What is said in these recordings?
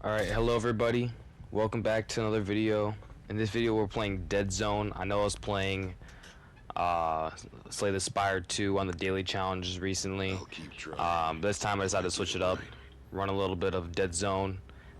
Alright, hello everybody. Welcome back to another video. In this video we're playing Deadzone. I know I was playing Slay the Spire 2 on the daily challenges recently. This time I decided to switch it up. Run a little bit of Deadzone.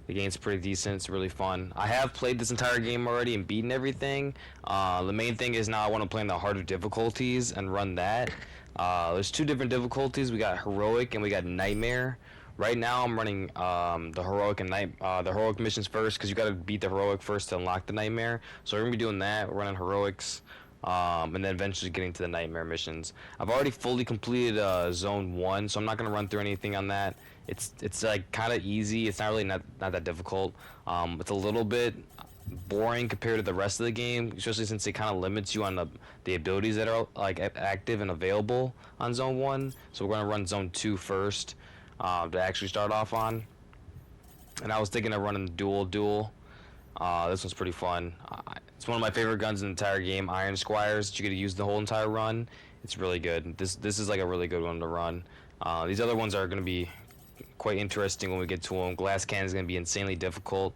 The game's pretty decent, it's really fun. I have played this entire game already and beaten everything. The main thing is now I want to play in the harder difficulties and run that. There's two different difficulties. We got Heroic and we got Nightmare. Right now I'm running the heroic and the heroic missions first, because you got to beat the heroic first to unlock the nightmare. So we're gonna be doing that. We're running heroics, and then eventually getting to the nightmare missions. I've already fully completed zone 1, so I'm not gonna run through anything on that. It's like kind of easy. It's not really not that difficult. It's a little bit boring compared to the rest of the game, especially since it kind of limits you on the abilities that are like active and available on zone 1. So we're gonna run zone 2 first. To actually start off on, and I was thinking of running dual. This one's pretty fun. It's one of my favorite guns in the entire game. Iron Squires that you get to use the whole entire run. It's really good. This is like a really good one to run. These other ones are going to be quite interesting when we get to them. Glass Cannon is going to be insanely difficult,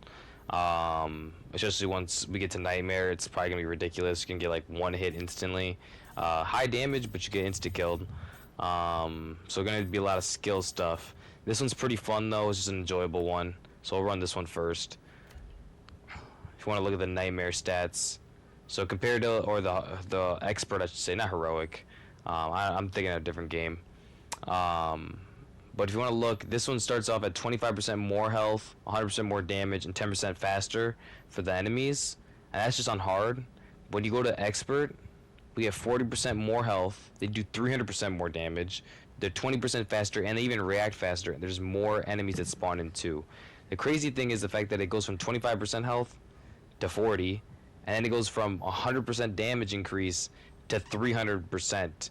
especially once we get to Nightmare. It's probably going to be ridiculous. You can get like one hit instantly, high damage, but you get insta killed. So going to be a lot of skill stuff. This one's pretty fun though. It's just an enjoyable one, so I'll run this one first. If you want to look at the nightmare stats, so compared to, or the expert I should say, not heroic, I'm thinking of a different game. But if you want to look, this one starts off at 25% more health, 100% more damage, and 10% faster for the enemies, and that's just on hard. When you go to expert, we have 40% more health. They do 300% more damage. They're 20% faster, and they even react faster. There's more enemies that spawn in too. The crazy thing is the fact that it goes from 25% health to 40, and then it goes from 100% damage increase to 300%.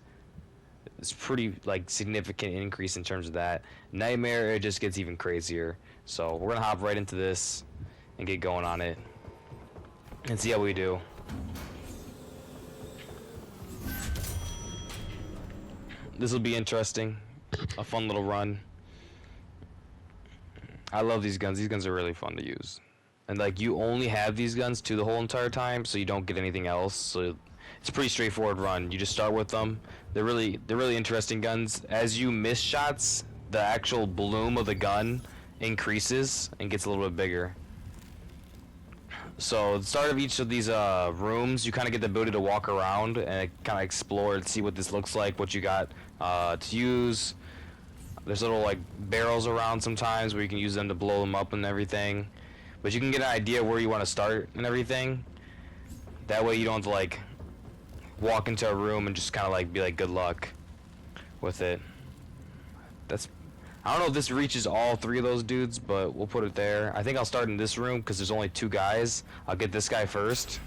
It's pretty like significant increase in terms of that. Nightmare, it just gets even crazier. So we're gonna hop right into this and get going on it and see how we do. This will be interesting. A fun little run. I love these guns. These guns are really fun to use. And like you only have these guns too the whole entire time, so you don't get anything else. So it's a pretty straightforward run. You just start with them. They're really interesting guns. As you miss shots, the actual bloom of the gun increases and gets a little bit bigger. So at the start of each of these rooms, you kind of get the ability to walk around and kind of explore and see what this looks like, what you got to use. There's little like barrels around sometimes where you can use them to blow them up and everything. But you can get an idea where you want to start and everything. That way you don't have to like walk into a room and just kind of like be like good luck with it. I don't know if this reaches all three of those dudes, but we'll put it there. I think I'll start in this room because there's only two guys. I'll get this guy first.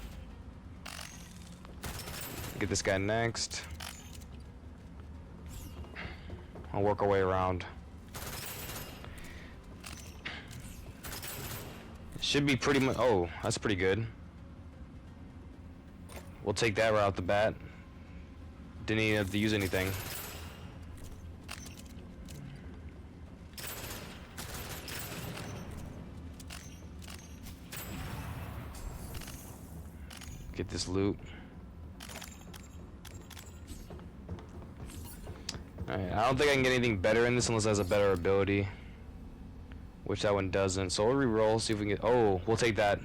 Get this guy next. I'll work our way around. Should be pretty much. Oh, that's pretty good. We'll take that right out the bat. Didn't even have to use anything. Get this loot. Alright, I don't think I can get anything better in this unless it has a better ability, which that one doesn't. So we'll re-roll, see if we can get. Oh, we'll take that.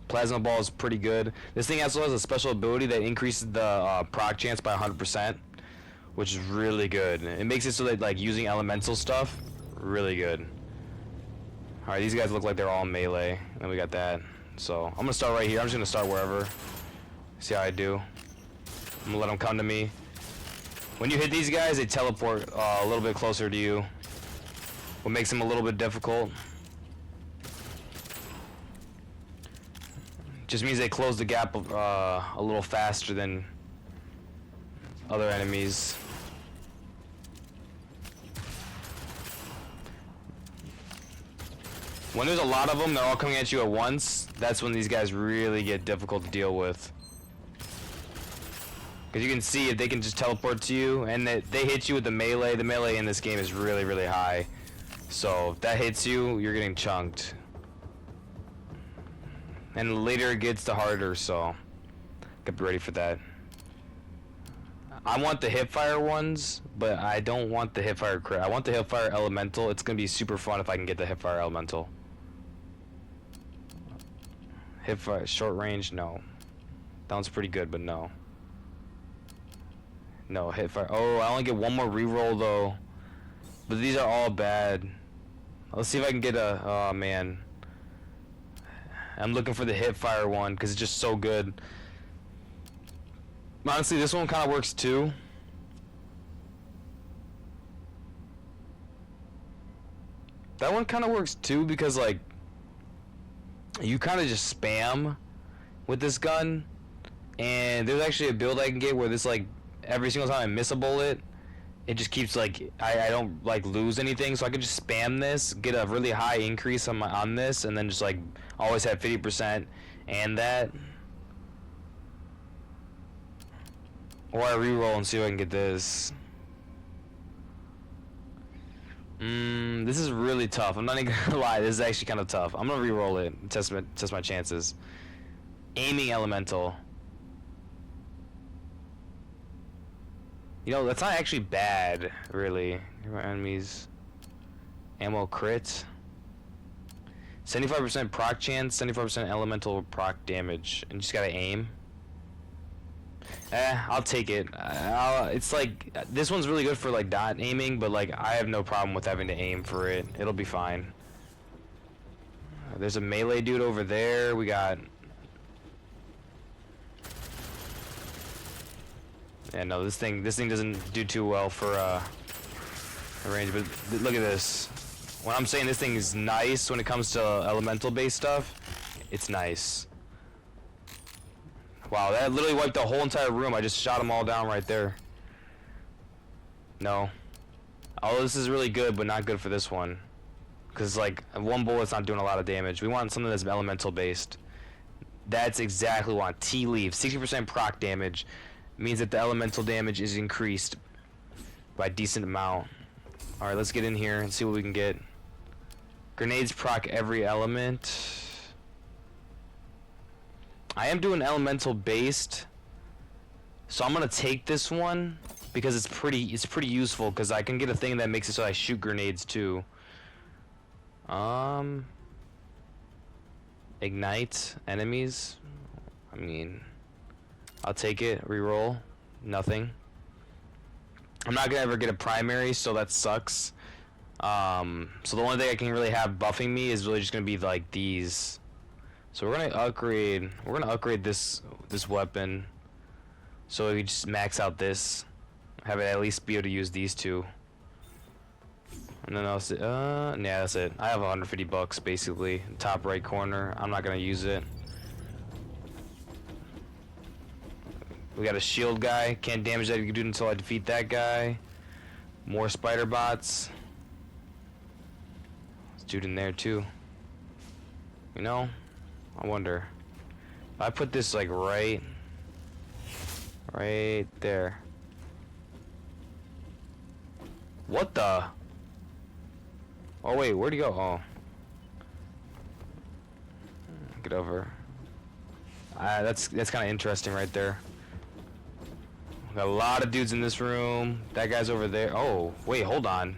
Plasma ball is pretty good. This thing also has a special ability that increases the proc chance by 100%, which is really good. It makes it so that like using elemental stuff, really good. Alright, these guys look like they're all melee. And then we got that. So I'm gonna start right here. I'm just gonna start wherever. See how I do. I'm gonna let them come to me. When you hit these guys, they teleport a little bit closer to you, what makes them a little bit difficult. Just means they close the gap a little faster than other enemies. When there's a lot of them, they're all coming at you at once. That's when these guys really get difficult to deal with. Because you can see if they can just teleport to you, and they hit you with the melee. The melee in this game is really high. So if that hits you, you're getting chunked. And the later it gets, the harder, so gotta be ready for that. I want the hipfire ones, but I don't want the hipfire crit. I want the hipfire elemental. It's gonna be super fun if I can get the hipfire elemental. Hipfire short range, no. That one's pretty good, but no. No hipfire. Oh, I only get one more reroll though. But these are all bad. Let's see if I can get a. Oh man. I'm looking for the hipfire one because it's just so good. Honestly, this one kind of works too. That one kind of works too because like you kind of just spam with this gun, and there's actually a build I can get where this like every single time I miss a bullet, it just keeps like I don't like lose anything, so I can just spam this, get a really high increase on this, and then just like always have 50% and that. Or I reroll and see if I can get this. This is really tough. I'm not even gonna lie. This is actually kind of tough. I'm gonna reroll it and test my chances. Aiming elemental. You know, that's not actually bad, really. Enemies. Ammo crit. 75% proc chance, 75% elemental proc damage, and you just gotta aim. I'll take it. It's like this one's really good for like dot aiming, but like I have no problem with having to aim for it. It'll be fine. There's a melee dude over there. We got. Yeah, no, this thing doesn't do too well for range. But look at this. When I'm saying this thing is nice when it comes to elemental based stuff, it's nice. Wow, that literally wiped the whole entire room. I just shot them all down right there. No. Oh, this is really good, but not good for this one. Because, like, one bullet's not doing a lot of damage. We want something that's elemental based. That's exactly what we want. T-leaf. 60% proc damage means that the elemental damage is increased by a decent amount. Alright, let's get in here and see what we can get. Grenades proc every element. I am doing elemental based, so I'm gonna take this one because it's pretty useful because I can get a thing that makes it so I shoot grenades too. Ignite enemies. I mean, I'll take it. Reroll. Nothing. I'm not gonna ever get a primary, so that sucks. So the only thing I can really have buffing me is really just gonna be like these. So we're gonna upgrade this weapon, so we just max out this, have it at least be able to use these two, and then yeah, that's it. I have 150 bucks basically, top right corner. I'm not gonna use it. We got a shield guy, can't damage that dude until I defeat that guy. More spider bots. There's dude in there too. You know. I wonder if I put this like right there. What the? Oh wait, where'd he go? Oh, get over. That's kind of interesting right there. Got a lot of dudes in this room. That guy's over there. Oh wait, hold on.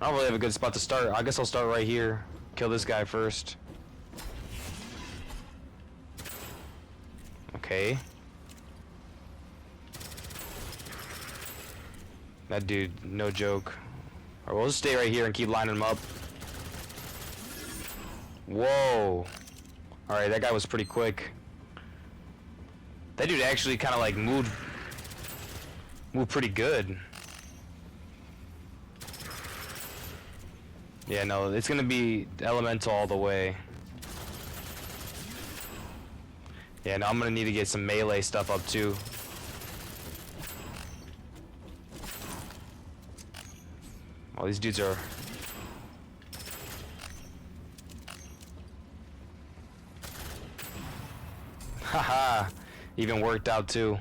I don't really have a good spot to start. I guess I'll start right here. Kill this guy first. Okay. That dude, no joke. Alright, we'll just stay right here and keep lining them up. Whoa. Alright, that guy was pretty quick. That dude actually kind of like moved pretty good. Yeah, no, it's gonna be elemental all the way. Yeah, no, I'm gonna need to get some melee stuff up too. All these dudes are... Haha, even worked out too.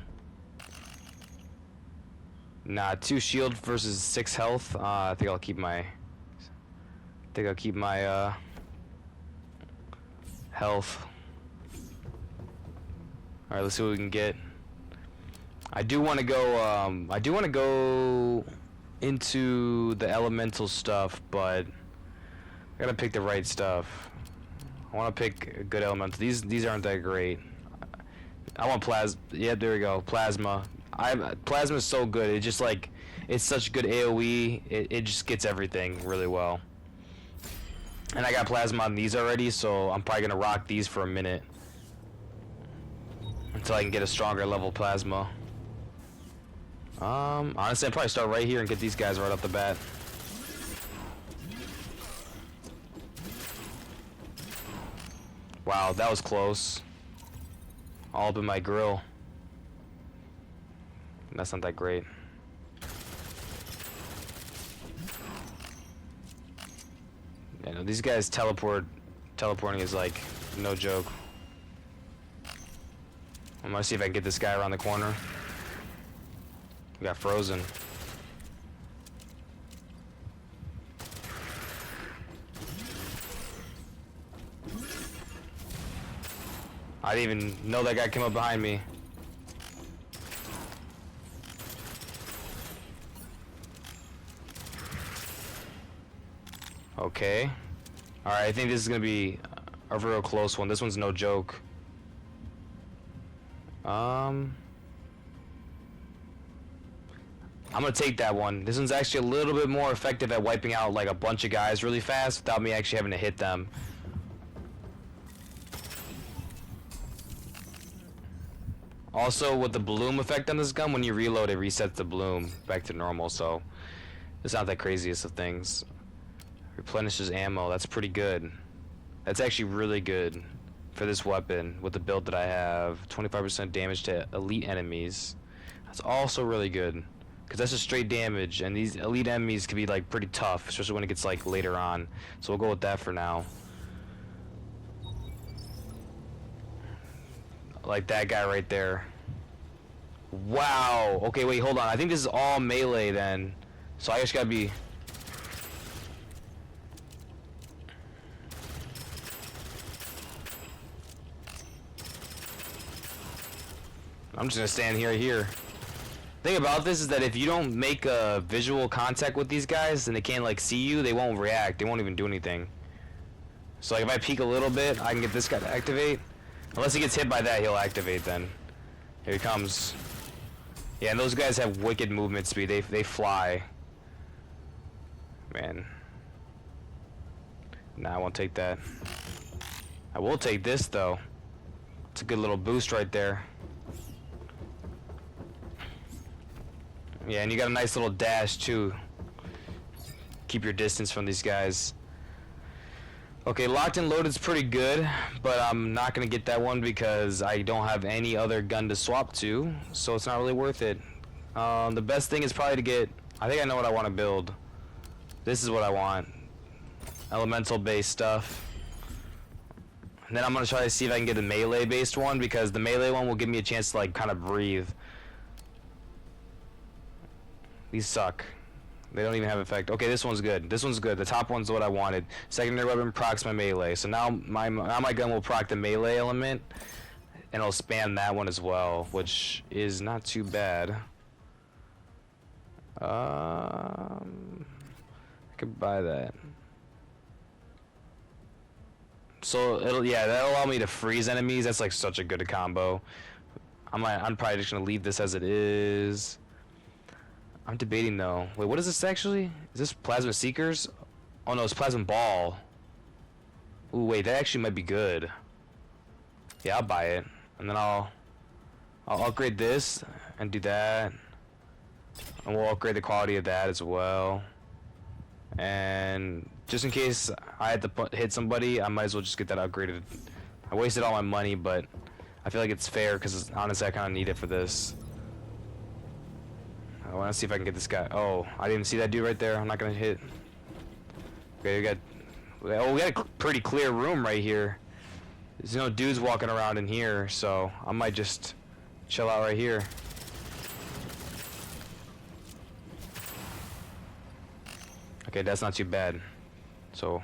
Nah, 2 shield versus 6 health. I think I'll keep my... health. All right, let's see what we can get. I do want to go. I do want to go into the elemental stuff, but I gotta pick the right stuff. I want to pick a good elemental. These aren't that great. I want plasma. Yep, there we go. Plasma. Plasma is so good. It just like it's such good AOE. It just gets everything really well. And I got plasma on these already, so I'm probably gonna rock these for a minute until I can get a stronger level plasma. Honestly, I'd probably start right here and get these guys right off the bat. Wow, that was close. All up in my grill. That's not that great. Yeah, no, these guys teleporting is like no joke. I'm gonna see if I can get this guy around the corner. We got frozen. I didn't even know that guy came up behind me. Okay. Alright, I think this is gonna be a real close one. This one's no joke. I'm gonna take that one. This one's actually a little bit more effective at wiping out like a bunch of guys really fast without me actually having to hit them. Also, with the bloom effect on this gun, when you reload, it resets the bloom back to normal, so it's not that craziest of things. Replenishes ammo. That's pretty good. That's actually really good for this weapon with the build that I have. 25% damage to elite enemies. That's also really good because that's just straight damage, and these elite enemies can be like pretty tough, especially when it gets like later on. So we'll go with that for now. Like that guy right there. Wow. Okay, wait, hold on. I think this is all melee then. So I just gotta be... I'm just gonna stand here. Thing about this is that if you don't make a visual contact with these guys and they can't like see you, they won't react. They won't even do anything. So like if I peek a little bit, I can get this guy to activate. Unless he gets hit by that, he'll activate then. Here he comes. Yeah, and those guys have wicked movement speed. They fly. Man. Nah, I won't take that. I will take this though. It's a good little boost right there. Yeah, and you got a nice little dash too. Keep your distance from these guys. Okay, locked and loaded's pretty good, but I'm not gonna get that one because I don't have any other gun to swap to, so it's not really worth it. The best thing is probably to get... I think I know what I want to build. This is what I want. Elemental based stuff. And then I'm gonna try to see if I can get a melee based one, because the melee one will give me a chance to like kind of breathe. These suck. They don't even have effect. Okay, this one's good. This one's good. The top one's what I wanted. Secondary weapon procs my melee. So now my gun will proc the melee element, and it'll spam that one as well, which is not too bad. I could buy that. So that'll allow me to freeze enemies. That's like such a good combo. I'm probably just gonna leave this as it is. I'm debating though. Wait, what is this actually? Is this Plasma Seekers? Oh no, it's Plasma Ball. Ooh, wait, that actually might be good. Yeah, I'll buy it. And then I'll upgrade this and do that. And we'll upgrade the quality of that as well. And just in case I had to hit somebody, I might as well just get that upgraded. I wasted all my money, but I feel like it's fair because honestly I kind of need it for this. I want to see if I can get this guy. Oh, I didn't even see that dude right there. I'm not gonna hit. Okay, we got a pretty clear room right here. There's no dudes walking around in here, so I might just chill out right here. Okay, that's not too bad. So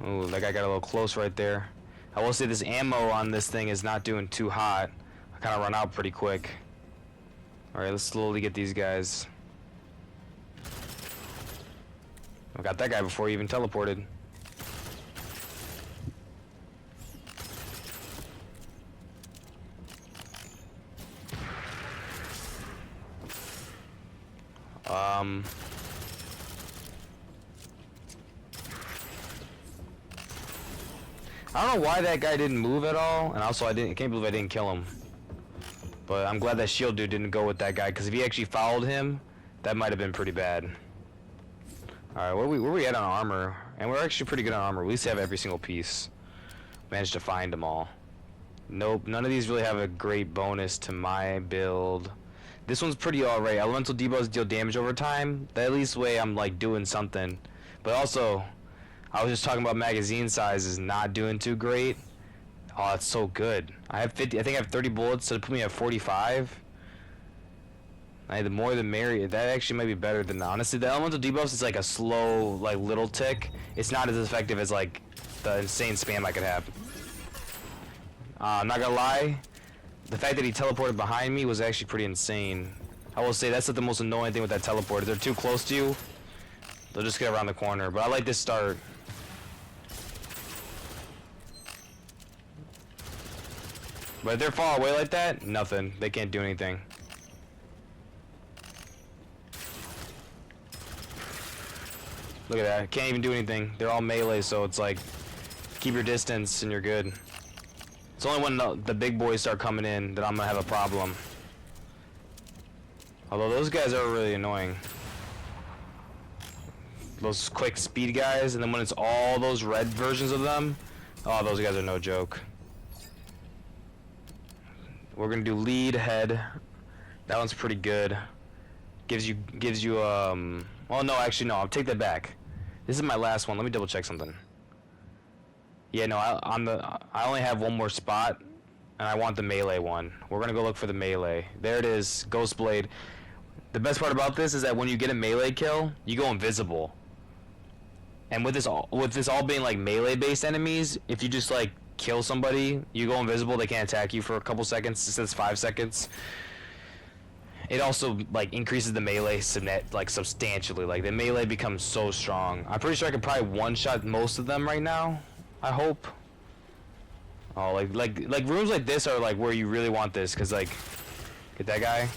Ooh, that guy got a little close right there. I will say this ammo on this thing is not doing too hot. I kind of run out pretty quick. Alright, let's slowly get these guys. I got that guy before he even teleported. I don't know why that guy didn't move at all, and also I can't believe I didn't kill him. But I'm glad that shield dude didn't go with that guy, because if he actually followed him, that might have been pretty bad. Alright, where we at on armor? And we're actually pretty good on armor. We at least have every single piece. Managed to find them all. Nope, none of these really have a great bonus to my build. This one's pretty alright. Elemental debuffs deal damage over time. That at least way I'm like doing something. But also, I was just talking about magazine size is not doing too great. Oh, that's so good. I have 50. I think I have 30 bullets, so to put me at 45. The more the merrier. That actually might be better than honestly. The elemental debuffs is like a slow, like little tick. It's not as effective as like the insane spam I could have. I'm not gonna lie. The fact that he teleported behind me was actually pretty insane. I will say that's the most annoying thing with that teleport. If they're too close to you, they'll just get around the corner. But I like this start. But if they're far away like that, nothing. They can't do anything. Look at that. Can't even do anything. They're all melee, so it's like, keep your distance and you're good. It's only when the big boys start coming in that I'm gonna have a problem. Although those guys are really annoying. Those quick speed guys, and then when it's all those red versions of them, oh, those guys are no joke. We're gonna do lead head. That one's pretty good. Gives you well, no, actually no, I'll take that back. This is my last one. Let me double check something. Yeah, no, I only have one more spot, and I want the melee one. We're gonna go look for the melee. There it is, Ghost Blade. The best part about this is that when you get a melee kill, you go invisible. And with this all being like melee-based enemies, if you just like kill somebody, you go invisible. They can't attack you for a couple seconds. It says 5 seconds. It also like increases the melee like substantially. Like the melee becomes so strong. I'm pretty sure I could probably one-shot most of them right now. I hope. Oh, like rooms like this are like where you really want this, cause like, get that guy.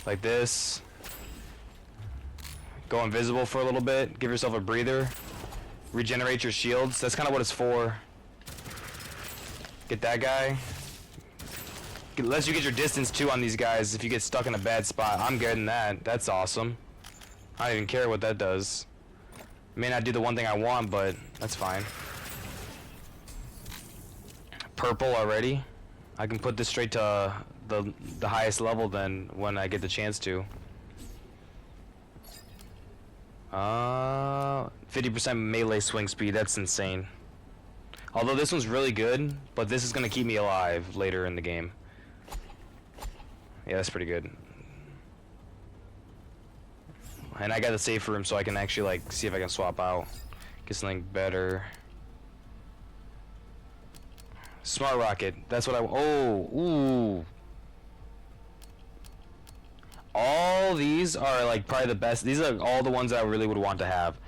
Like this. Go invisible for a little bit. Give yourself a breather. Regenerate your shields. That's kind of what it's for. Get that guy. Lets you get your distance too on these guys if you get stuck in a bad spot. I'm getting that. That's awesome. I don't even care what that does. May not do the one thing I want, but that's fine. Purple already. I can put this straight to the highest level then when I get the chance to. 50% melee swing speed. That's insane. Although this one's really good, but this is gonna keep me alive later in the game. Yeah, that's pretty good. And I got the safe room so I can actually like see if I can swap out. Get something better. Smart rocket. That's what ooh. All these are like probably the best. These are all the ones that I really would want to have.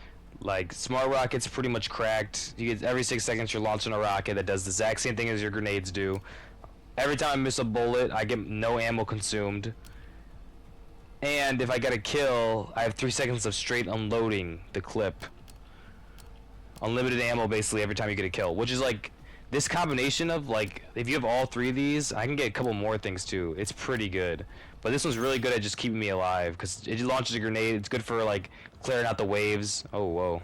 Like smart rocket's pretty much cracked. You get every 6 seconds you're launching a rocket that does the exact same thing as your grenades do. Every time I miss a bullet, I get no ammo consumed. And if I get a kill, I have 3 seconds of straight unloading the clip. Unlimited ammo basically every time you get a kill, which is like this combination of like if you have all 3 of these, I can get a couple more things too. It's pretty good. But this one's really good at just keeping me alive because it launches a grenade. It's good for like clearing out the waves. Oh, whoa.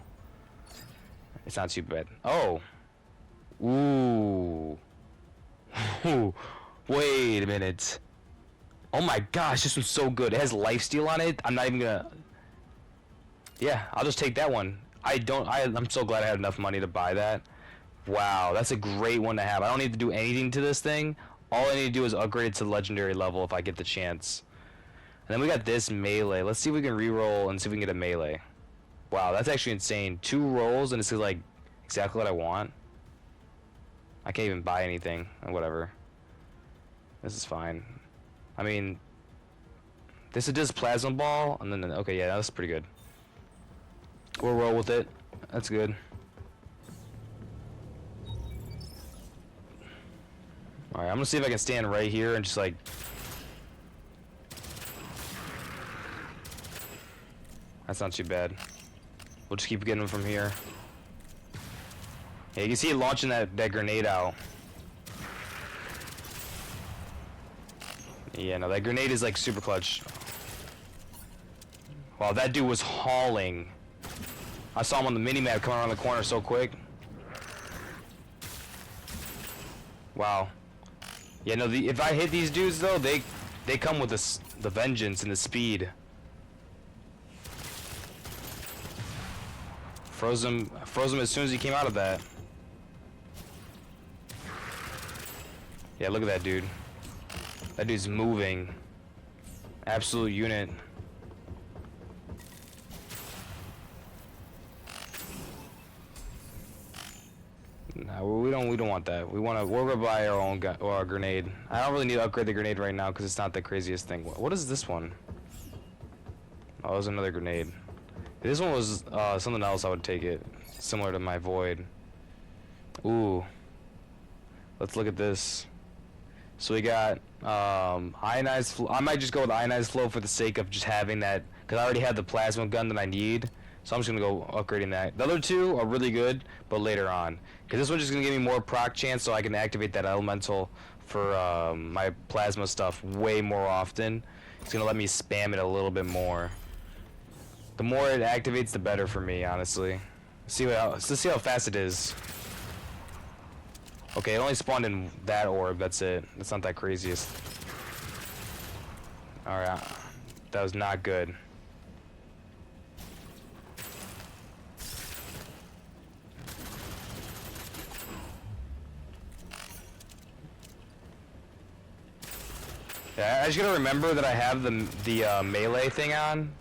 It's not too bad. Oh. Ooh. Wait a minute. Oh my gosh, this one's so good. It has lifesteal on it. I'm not even gonna... Yeah, I'll just take that one. I'm so glad I had enough money to buy that. Wow, that's a great one to have. I don't need to do anything to this thing. All I need to do is upgrade it to legendary level if I get the chance. then we got this melee. Let's see if we can re-roll and see if we can get a melee. Wow, that's actually insane. 2 rolls and it's like exactly what I want. I can't even buy anything. Whatever. This is fine. I mean, this is just plasma ball, and then okay, yeah, that's pretty good. We'll roll with it. That's good. All right, I'm gonna see if I can stand right here and just like. That's not too bad. We'll just keep getting them from here. Yeah, you can see it launching that grenade out. Yeah, no, that grenade is like super clutch. Wow, that dude was hauling. I saw him on the mini-map coming around the corner so quick. Wow. Yeah, no, if I hit these dudes though, they come with the vengeance and the speed. Froze him as soon as he came out of that. Yeah, look at that dude. That dude's moving. Absolute unit. Nah, we don't want that. We're gonna buy our own grenade. I don't really need to upgrade the grenade right now because it's not the craziest thing. What is this one? Oh, there's another grenade. If this one was something else, I would take it. Similar to my void. Ooh. Let's look at this. So we got ionized flow. I might just go with ionized flow for the sake of just having that, because I already have the plasma gun that I need. So I'm just gonna go upgrading that. The other two are really good, but later on, because this one's just gonna give me more proc chance, so I can activate that elemental for my plasma stuff way more often. It's gonna let me spam it a little bit more. The more it activates, the better for me, honestly. Let's see how fast it is. Okay, it only spawned in that orb. That's it. That's not that craziest. All right, that was not good. Yeah, I just gotta remember that I have the melee thing on.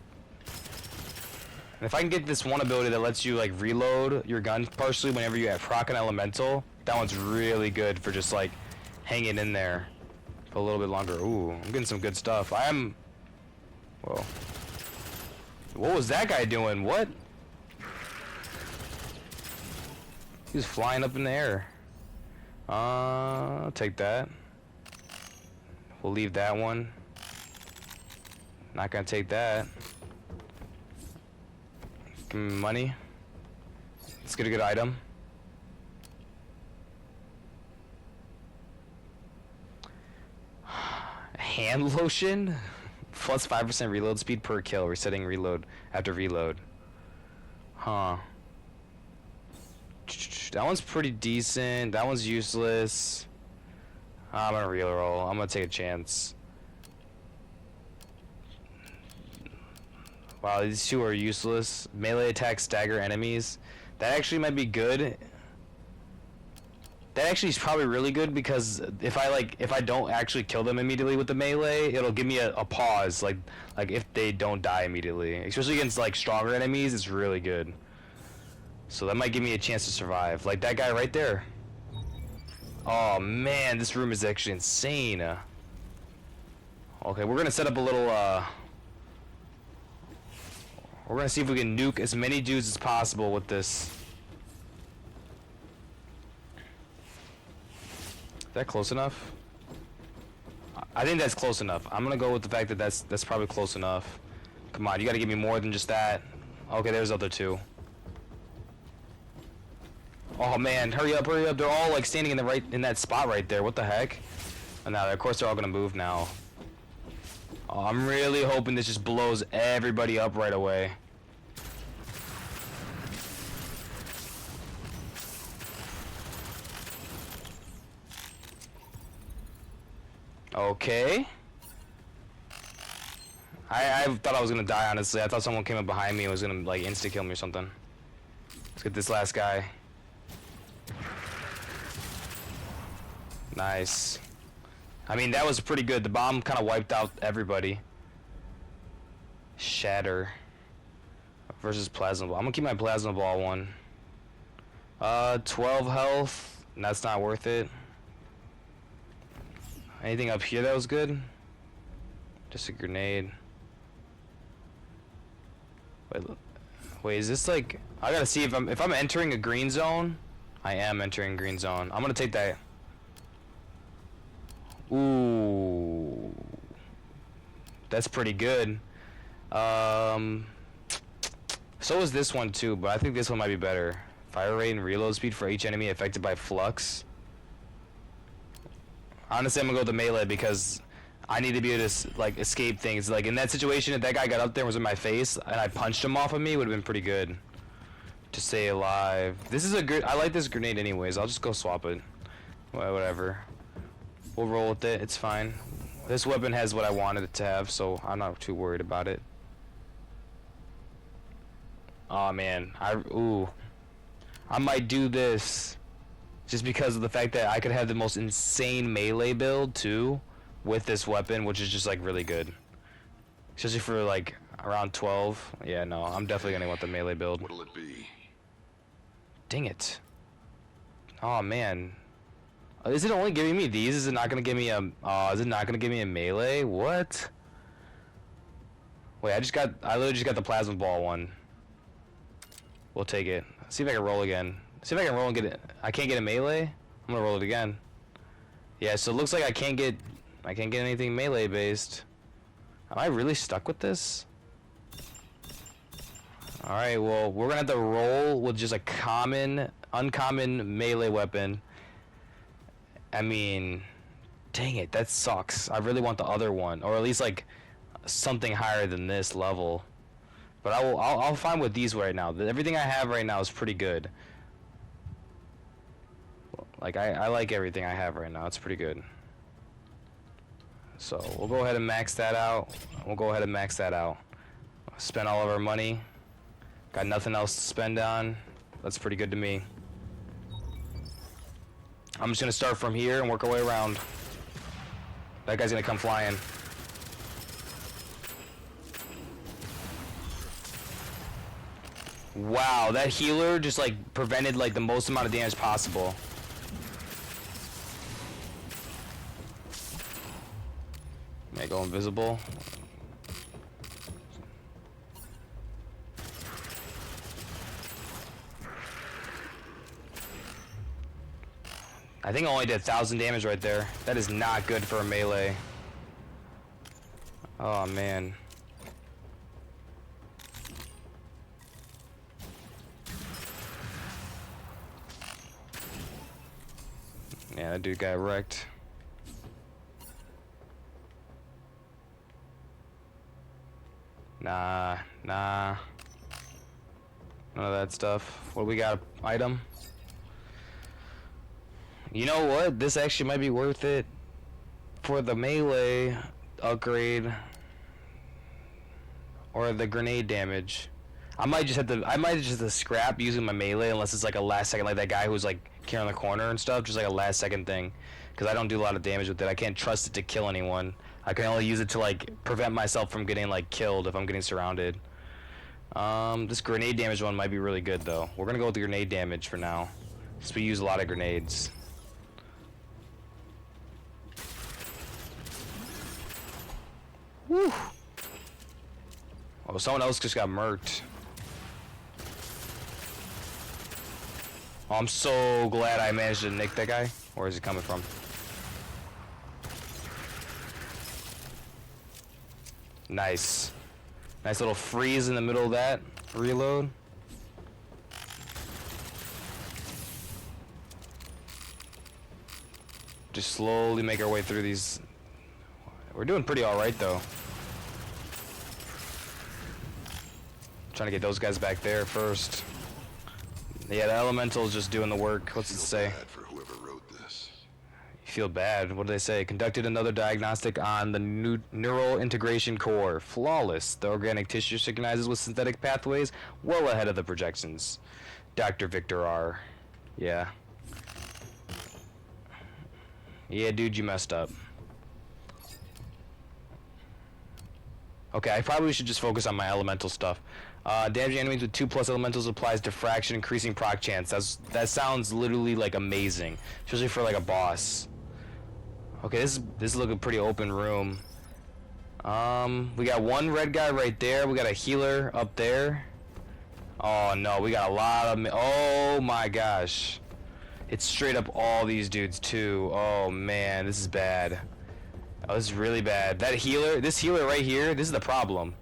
And if I can get this one ability that lets you like reload your gun partially whenever you have proc an elemental, that one's really good for just like hanging in there for a little bit longer. Ooh, I'm getting some good stuff. Whoa. What was that guy doing? What? He was flying up in the air. I'll take that. We'll leave that one. Not gonna take that. Give me money. Let's get a good item. Hand lotion? Plus 5% reload speed per kill. Resetting reload after reload. Huh. That one's pretty decent. That one's useless. I'm gonna reroll. I'm gonna take a chance. Wow, these two are useless. Melee attacks stagger enemies. That actually might be good. That actually is probably really good because if I don't actually kill them immediately with the melee, it'll give me a pause, like if they don't die immediately. Especially against like stronger enemies, it's really good. So that might give me a chance to survive. Like that guy right there. Oh man, this room is actually insane. Okay, we're gonna set up a little we're gonna see if we can nuke as many dudes as possible with this. Is that close enough? I think that's close enough. I'm gonna go with the fact that that's probably close enough. Come on, you gotta give me more than just that. Okay, there's the other two. Oh man, hurry up, hurry up. They're all like standing in that spot right there. What the heck? And now, of course, they're all gonna move now. Oh, I'm really hoping this just blows everybody up right away. Okay. I thought I was gonna die, honestly. I thought someone came up behind me and was gonna like insta kill me or something. Let's get this last guy. Nice. I mean, that was pretty good. The bomb kind of wiped out everybody. Shatter versus plasma ball. I'm gonna keep my plasma ball one. 12 health. That's not worth it. Anything up here that was good? Just a grenade. Wait, is this like... I gotta see if I'm entering a green zone. I am entering green zone. I'm gonna take that. Ooh. That's pretty good. So is this one too, but I think this one might be better. Fire rate and reload speed for each enemy affected by flux. Honestly, I'm gonna go with the melee because I need to be able to like escape things. Like in that situation, if that guy got up there and was in my face and I punched him off of me, it would have been pretty good to stay alive. This is a good. I like this grenade anyways. I'll just go swap it. Well, whatever. We'll roll with it. It's fine. This weapon has what I wanted it to have, so I'm not too worried about it. Oh man, I might do this just because of the fact that I could have the most insane melee build too with this weapon, which is just like really good. Especially for like around 12. Yeah, no, I'm definitely gonna want the melee build. What'll it be? Dang it. Oh man. Is it only giving me these? Is it not gonna give me a is it not gonna give me a melee? What? Wait, I literally just got the plasma ball one. We'll take it. See if I can roll again. See if I can roll and get it. I can't get a melee? I'm gonna roll it again. Yeah, so it looks like I can't get anything melee based. Am I really stuck with this? Alright, well, we're gonna have to roll with just a uncommon melee weapon. I mean, dang it, that sucks. I really want the other one, or at least like something higher than this level. But I'll find with these right now. Everything I have right now is pretty good. Like I like everything I have right now. It's pretty good. So we'll go ahead and max that out. Spend all of our money. Got nothing else to spend on. That's pretty good to me. I'm just gonna start from here and work our way around. That guy's gonna come flying. Wow, that healer just like prevented like the most amount of damage possible. May go invisible. I think I only did 1,000 damage right there. That is not good for a melee. Oh man. Yeah, that dude got wrecked. Nah. None of that stuff. What do we got? Item? You know what? This actually might be worth it for the melee upgrade or the grenade damage. I might just have to scrap using my melee unless it's like a last second, like that guy who's like here on the corner and stuff, just like a last second thing. Because I don't do a lot of damage with it. I can't trust it to kill anyone. I can only use it to like prevent myself from getting like killed if I'm getting surrounded. This grenade damage one might be really good though. We're gonna go with the grenade damage for now, since we use a lot of grenades. Woo! Oh, someone else just got murked. Oh, I'm so glad I managed to nick that guy. Where is he coming from? Nice. Nice little freeze in the middle of that. Reload. Just slowly make our way through these. We're doing pretty alright though. Trying to get those guys back there first. Yeah, the elemental's just doing the work. What's it say? Bad for whoever wrote this. You feel bad. What do they say? Conducted another diagnostic on the neural integration core. Flawless. The organic tissue synchronizes with synthetic pathways well ahead of the projections. Dr. Victor R. Yeah. Yeah, dude, you messed up. Okay, I probably should just focus on my elemental stuff. Damaging enemies with 2+ elementals applies diffraction, increasing proc chance. That sounds literally like amazing, especially for like a boss. Okay, this is looking pretty open room. We got one red guy right there. We got a healer up there. Oh no, we got a lot of. Oh my gosh, it's straight up all these dudes too. Oh man, this is bad. Oh, this is really bad. That healer, this healer right here, this is the problem.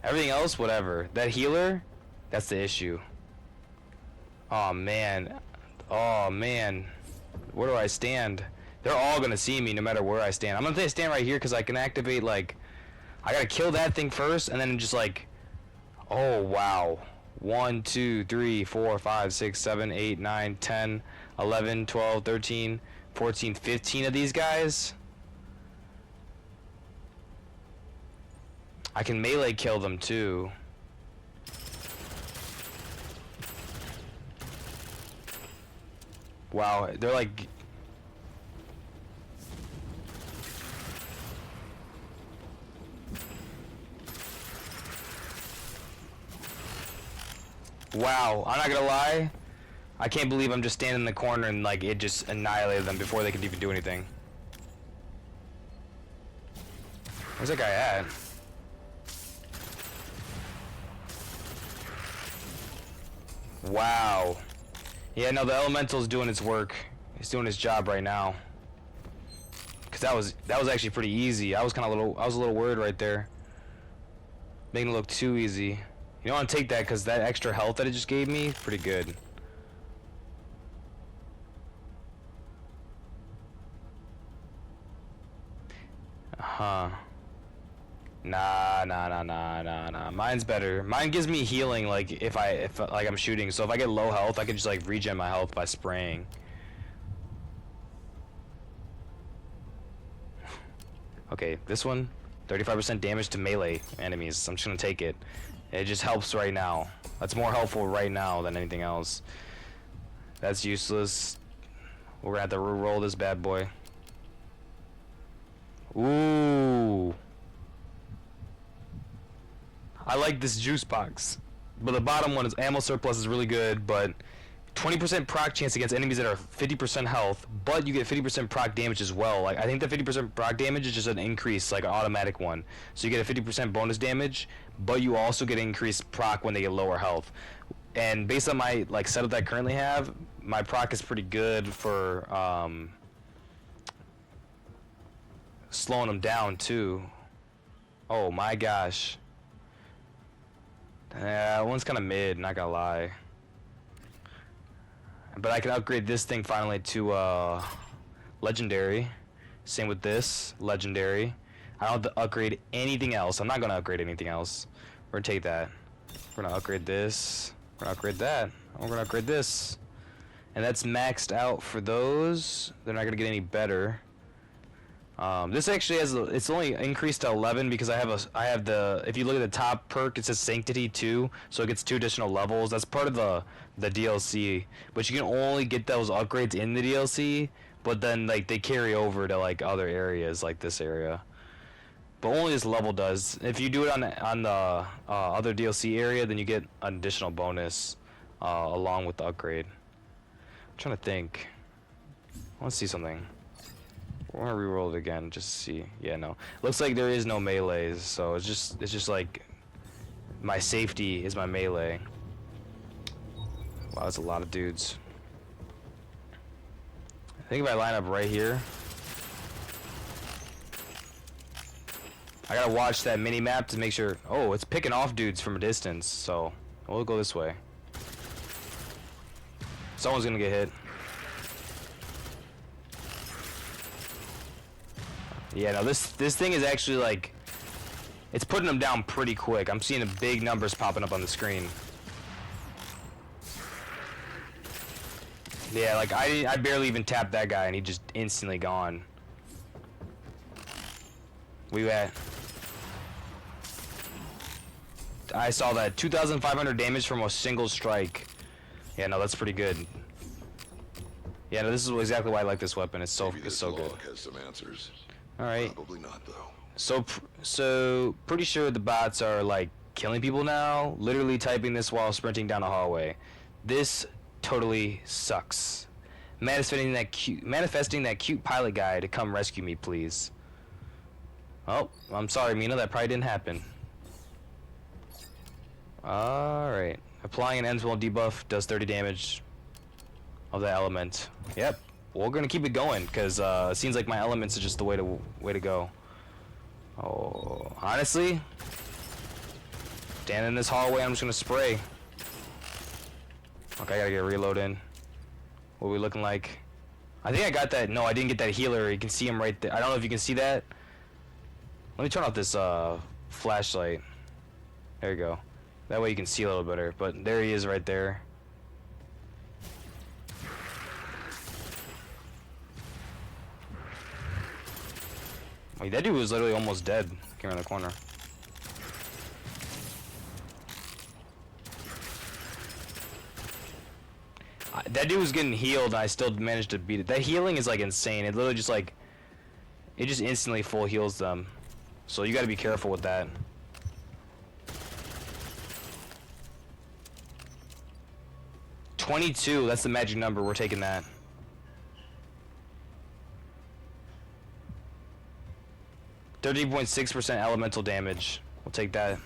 Everything else, whatever. That healer, that's the issue. Oh man. Oh man. Where do I stand? They're all gonna see me no matter where I stand. I'm gonna stand right here because I can activate, like, I gotta kill that thing first and then just like, oh wow. 1, 2, 3, 4, 5, 6, 7, 8, 9, 10, 11, 12, 13, 14, 15 of these guys. I can melee kill them too. Wow, they're like... Wow, I'm not gonna lie. I can't believe I'm just standing in the corner and like it just annihilated them before they could even do anything. Where's that guy at? Wow. Yeah, no, the elemental's doing its work. He's doing his job right now. Cause that was actually pretty easy. I was a little worried right there. Making it look too easy. You don't want to take that because that extra health that it just gave me, pretty good. Huh. Nah. Mine's better. Mine gives me healing, like if like I'm shooting. So if I get low health, I can just like regen my health by spraying. Okay, this one, 35% damage to melee enemies. I'm just gonna take it. It just helps right now. That's more helpful right now than anything else. That's useless. We're gonna have to roll this bad boy. Ooh. I like this juice box. But the bottom one is ammo surplus is really good, but 20% proc chance against enemies that are 50% health, but you get 50% proc damage as well. Like I think the 50% proc damage is just an increase, like an automatic one. So you get a 50% bonus damage, but you also get increased proc when they get lower health. And based on my like setup that I currently have, my proc is pretty good for slowing them down too. Oh my gosh. Yeah, that one's kind of mid, not gonna lie. But I can upgrade this thing finally to legendary. Same with this, legendary. I don't have to upgrade anything else. I'm not gonna upgrade anything else. We're gonna take that. We're gonna upgrade this. We're gonna upgrade that. We're gonna upgrade this. And that's maxed out for those. They're not gonna get any better. This actually has it's only increased to 11 because I have the if you look at the top perk, it says Sanctity 2, so it gets 2 additional levels. That's part of the DLC, but you can only get those upgrades in the DLC, but then like they carry over to like other areas like this area. But only this level does. If you do it on the other DLC area, then you get an additional bonus along with the upgrade. I'm trying to think. I want to see something. I want to reroll it again just to see. Yeah, no. Looks like there is no melees, so it's just like my safety is my melee. Wow, that's a lot of dudes. I think if I line up right here, I gotta watch that mini map to make sure. Oh, it's picking off dudes from a distance, so we'll go this way. Someone's gonna get hit. Yeah, no, this thing is actually like, it's putting them down pretty quick. I'm seeing the big numbers popping up on the screen. Yeah, like I barely even tapped that guy and he just instantly gone. We at? I saw that 2,500 damage from a single strike. Yeah, no, that's pretty good. Yeah, no, this is exactly why I like this weapon. It's so good. Has some answers. All right. Probably not though. So pretty sure the bots are like killing people now. Literally typing this while sprinting down a hallway. This totally sucks. Manifesting that cute pilot guy to come rescue me, please. Oh, I'm sorry, Mina. That probably didn't happen. Alright. Applying an ends well debuff does 30 damage of that element. Yep. We're gonna keep it going, because it seems like my elements are just the way to go. Oh, honestly, standing in this hallway, I'm just gonna spray. Okay, I gotta get a reload in. What are we looking like? I think I got that. No, I didn't get that healer. You can see him right there. I don't know if you can see that. Let me turn off this flashlight. There you go. That way you can see a little better. But there he is right there. Wait, that dude was literally almost dead. Came around the corner. That dude was getting healed and I still managed to beat it. That healing is like insane. It literally just like, it just instantly full heals them. So you gotta be careful with that. $22, that's the magic number. We're taking that. .6% elemental damage. We'll take that.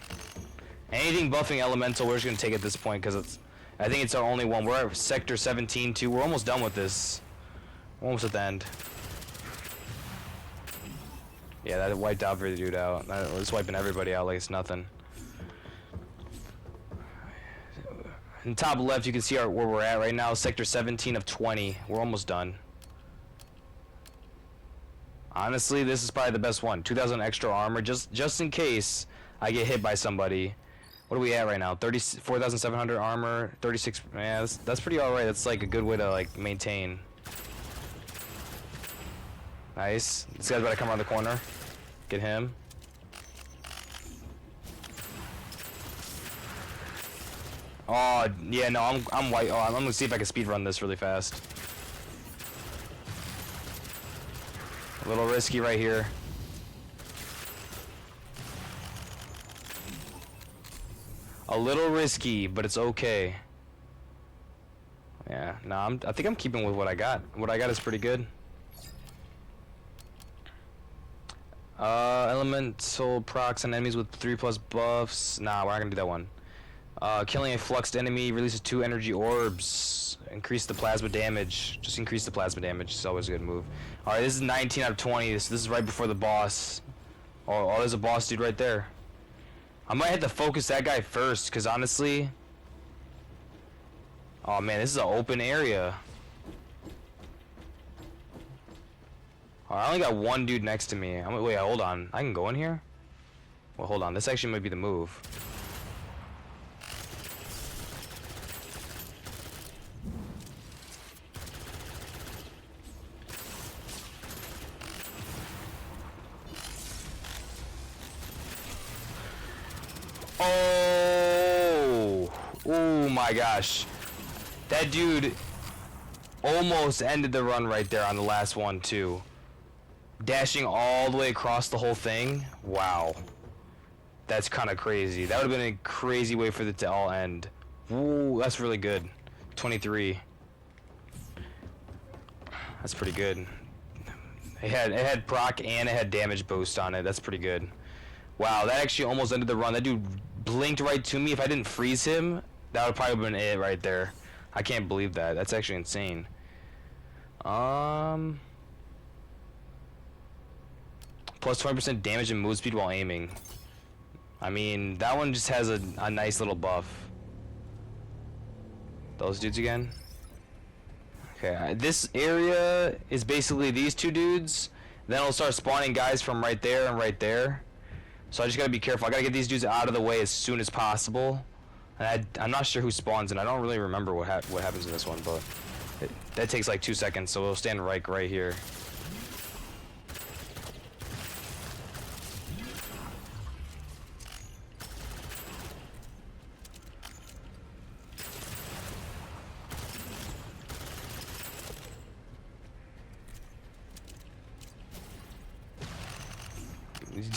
Anything buffing elemental, we're just gonna take at this point because it's. I think it's our only one. We're at sector 17 too. We're almost done with this. We're almost at the end. Yeah, that wiped every dude out. That was wiping everybody out like it's nothing. In the top left, you can see where we're at right now. Sector 17 of 20. We're almost done. Honestly, this is probably the best one. 2,000 extra armor, just in case I get hit by somebody. What are we at right now? 4,700 armor, 36. Yeah, that's pretty all right. That's like a good way to like maintain. Nice. This guy's about to come around the corner. Get him. Oh yeah, no, I'm white. Oh, I'm gonna see if I can speedrun this really fast. A little risky right here. A little risky, but it's okay. Yeah, no, I think I'm keeping with what I got. What I got is pretty good. Elemental procs on enemies with 3+ buffs. Nah, we're not gonna do that one. Killing a fluxed enemy releases 2 energy orbs. Increase the plasma damage. Just increase the plasma damage. It's always a good move. Alright, this is 19 out of 20. This is right before the boss. Oh, there's a boss dude right there. I might have to focus that guy first, because honestly... Oh man, this is an open area. Oh, I only got one dude next to me. Wait, hold on. I can go in here? Well, hold on. This actually might be the move. Oh my gosh. That dude almost ended the run right there on the last one too. Dashing all the way across the whole thing. Wow. That's kind of crazy. That would have been a crazy way for it to all end. Ooh, that's really good. 23. That's pretty good. It had proc and it had damage boost on it. That's pretty good. Wow, that actually almost ended the run. That dude blinked right to me. If I didn't freeze him, that would probably have been it right there. I can't believe that. That's actually insane. Plus 20% damage and move speed while aiming. I mean, that one just has a nice little buff. Those dudes again? Okay, this area is basically these two dudes. Then it'll start spawning guys from right there and right there. So I just gotta be careful. I gotta get these dudes out of the way as soon as possible. And I'm not sure who spawns, and I don't really remember what happens in this one, but that takes like 2 seconds, so we'll stand right here.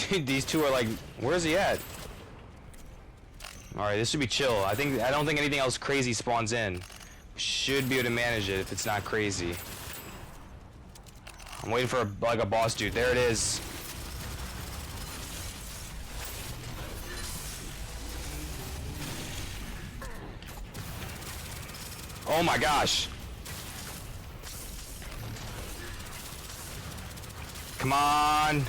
These two are like, where's he at? Alright, this should be chill. I don't think anything else crazy spawns in. Should be able to manage it if it's not crazy. I'm waiting for like a boss dude. There it is. Oh my gosh. Come on.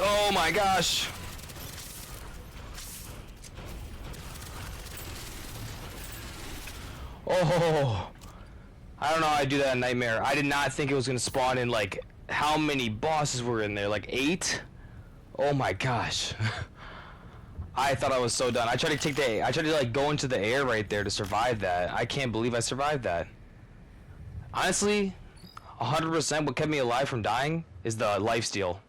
Oh my gosh. Oh. I don't know how I do that in Nightmare. I did not think it was gonna spawn in like how many bosses were in there? Like 8? Oh my gosh. I thought I was so done. I tried to like go into the air right there to survive that. I can't believe I survived that. Honestly, 100% what kept me alive from dying is the lifesteal.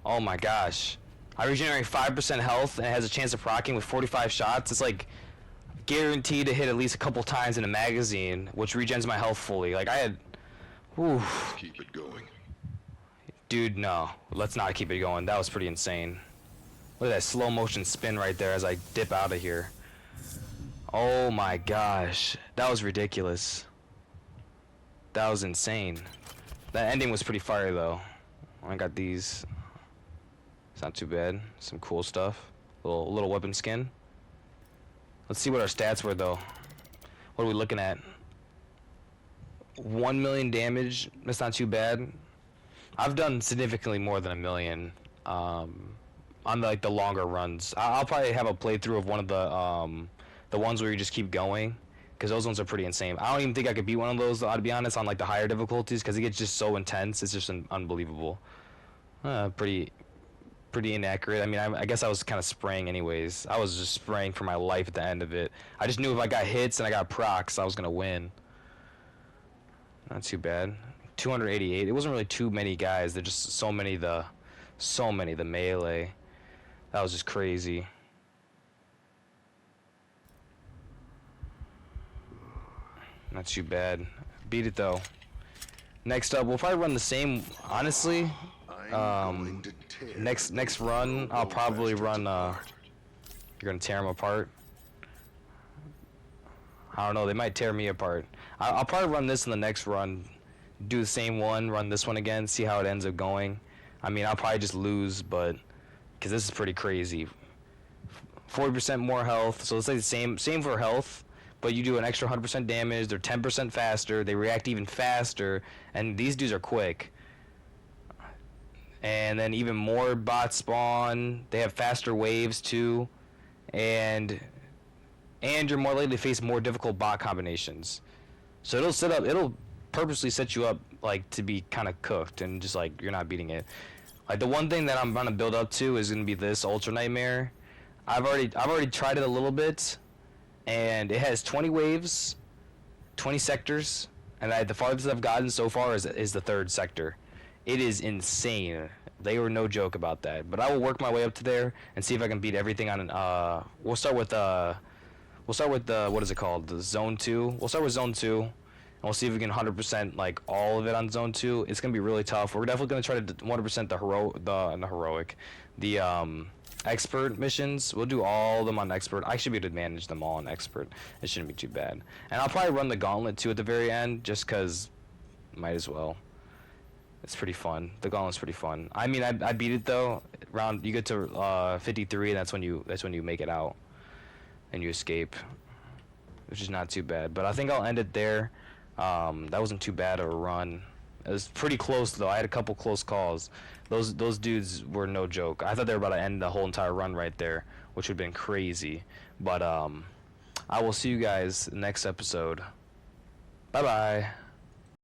Oh my gosh. I regenerate 5% health and it has a chance of proccing with 45 shots. It's like guaranteed to hit at least a couple times in a magazine, which regens my health fully. Like I had... Oof. Keep it going. Dude, no. Let's not keep it going. That was pretty insane. Look at that slow motion spin right there as I dip out of here. Oh my gosh. That was ridiculous. That was insane. That ending was pretty fire though. I got these. It's not too bad. Some cool stuff. Little weapon skin. Let's see what our stats were though. What are we looking at? 1 million damage. That's not too bad. I've done significantly more than 1 million. On the longer runs. I'll probably have a playthrough of one of the ones where you just keep going, because those ones are pretty insane. I don't even think I could beat one of those, to be honest, on like the higher difficulties, because it gets just so intense. It's just unbelievable. Pretty inaccurate. I mean, I guess I was kind of spraying anyways. I was just spraying for my life at the end of it. I just knew if I got hits and I got procs, I was gonna win. Not too bad. 288. It wasn't really too many guys. They're just so many the melee. That was just crazy. Not too bad. Beat it though. Next up, we'll probably run the same. Honestly, next run, I'll probably run. You're gonna tear them apart. I don't know. They might tear me apart. I'll probably run this in the next run. Do the same one. Run this one again. See how it ends up going. I mean, I'll probably just lose, but because this is pretty crazy. 40% more health. So let's say the same for health. But you do an extra 100% damage, they're 10% faster, they react even faster, and these dudes are quick. And then even more bots spawn, they have faster waves too, and you're more likely to face more difficult bot combinations. So it'll purposely set you up like to be kind of cooked and just like you're not beating it. Like the one thing that I'm gonna build up to is gonna be this Ultra Nightmare. I've already tried it a little bit. And it has 20 waves, 20 sectors, and the farthest I've gotten so far is the 3rd sector. It is insane. They were no joke about that. But I will work my way up to there and see if I can beat everything on an. We'll start with what is it called? The Zone 2. We'll start with Zone 2, and we'll see if we can 100% like all of it on Zone 2. It's gonna be really tough. We're definitely gonna try to 100% the expert missions. We'll do all of them on expert. I should be able to manage them all on expert. It shouldn't be too bad. And I'll probably run the gauntlet too at the very end, just cause might as well. It's pretty fun. The gauntlet's pretty fun. I mean, I beat it though. You get to 53, and that's when you make it out and you escape, which is not too bad. But I think I'll end it there. That wasn't too bad of a run. It was pretty close though. I had a couple close calls. Those dudes were no joke. I thought they were about to end the whole entire run right there, which would have been crazy. But I will see you guys next episode. Bye bye.